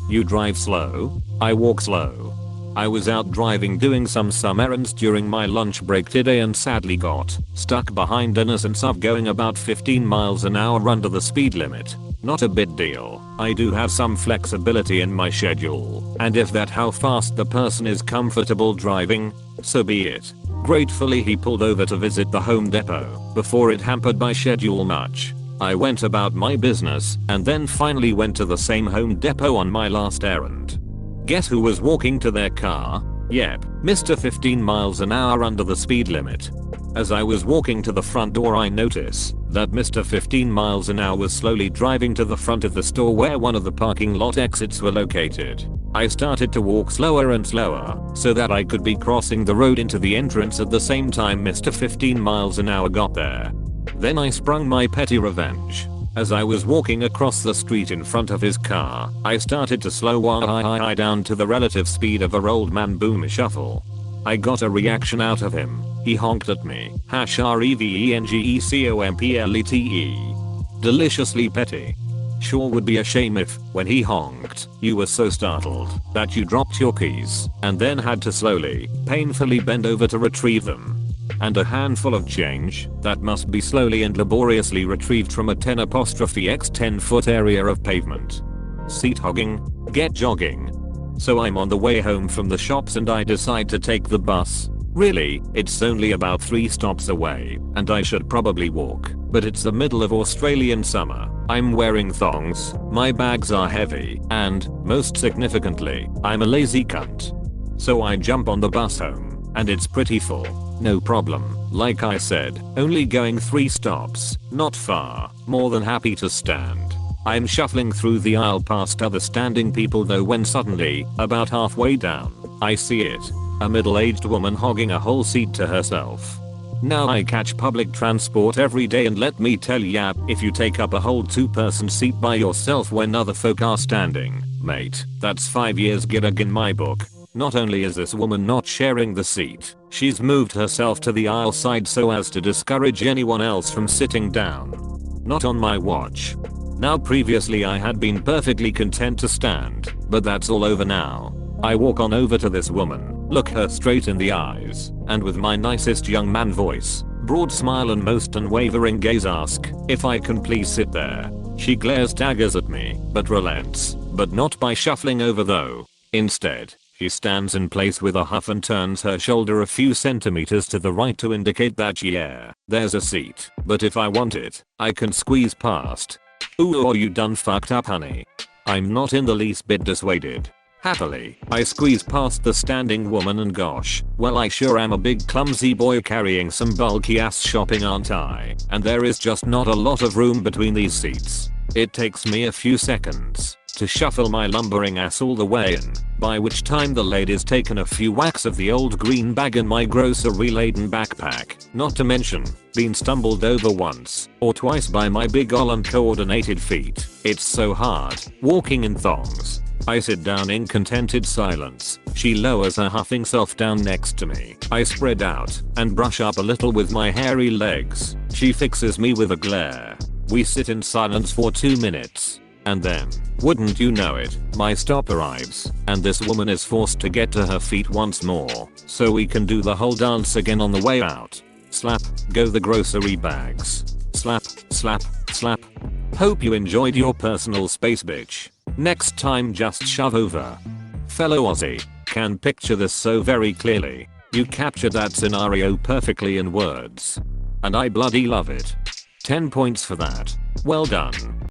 You drive slow? I walk slow. I was out driving doing some errands during my lunch break today and sadly got stuck behind an SUV going about 15 miles an hour under the speed limit. Not a big deal. I do have some flexibility in my schedule, and if that how fast the person is comfortable driving, so be it. Gratefully he pulled over to visit the Home Depot before it hampered my schedule much. I went about my business and then finally went to the same Home Depot on my last errand. Guess who was walking to their car? Yep, Mr. 15 miles an hour under the speed limit. As I was walking to the front door I noticed that Mr. 15 miles an hour was slowly driving to the front of the store where one of the parking lot exits were located. I started to walk slower and slower so that I could be crossing the road into the entrance at the same time Mr. 15 miles an hour got there. Then I sprung my petty revenge. As I was walking across the street in front of his car, I started to slow I down to the relative speed of a old man boom shuffle. I got a reaction out of him. He honked at me. #REVENGECOMPLETE. Deliciously petty. Sure would be a shame if, when he honked, you were so startled that you dropped your keys and then had to slowly, painfully bend over to retrieve them. And a handful of change that must be slowly and laboriously retrieved from a 10*x 10 foot area of pavement. Seat hogging? Get jogging. So I'm on the way home from the shops and I decide to take the bus. Really, it's only about 3 stops away and I should probably walk, but it's the middle of Australian summer. I'm wearing thongs, my bags are heavy, and, most significantly, I'm a lazy cunt. So I jump on the bus home, and it's pretty full. No problem, like I said, only going 3 stops, not far, more than happy to stand. I'm shuffling through the aisle past other standing people though when suddenly, about halfway down, I see it. A middle-aged woman hogging a whole seat to herself. Now I catch public transport every day and let me tell ya, if you take up a whole 2-person seat by yourself when other folk are standing, mate, that's 5 years gig in my book. Not only is this woman not sharing the seat, she's moved herself to the aisle side so as to discourage anyone else from sitting down. Not on my watch. Now previously I had been perfectly content to stand, but that's all over now. I walk on over to this woman, look her straight in the eyes, and with my nicest young man voice, broad smile and most unwavering gaze ask if I can please sit there. She glares daggers at me, but relents, but not by shuffling over though. Instead, she stands in place with a huff and turns her shoulder a few centimeters to the right to indicate that yeah, there's a seat, but if I want it, I can squeeze past. Ooh, are you done fucked up honey? I'm not in the least bit dissuaded. Happily, I squeeze past the standing woman and gosh, well I sure am a big clumsy boy carrying some bulky ass shopping aren't I? And there is just not a lot of room between these seats. It takes me a few seconds to shuffle my lumbering ass all the way in, by which time the lady's taken a few whacks of the old green bag in my grocery laden backpack, not to mention, been stumbled over once or twice by my big ol' uncoordinated feet. It's so hard, walking in thongs. I sit down in contented silence. She lowers her huffing self down next to me. I spread out and brush up a little with my hairy legs. She fixes me with a glare. We sit in silence for 2 minutes. And then, wouldn't you know it, my stop arrives, and this woman is forced to get to her feet once more, so we can do the whole dance again on the way out. Slap, go the grocery bags. Slap, slap, slap. Hope you enjoyed your personal space bitch. Next time just shove over. Fellow Aussie, can picture this so very clearly. You captured that scenario perfectly in words. And I bloody love it. 10 points for that. Well done.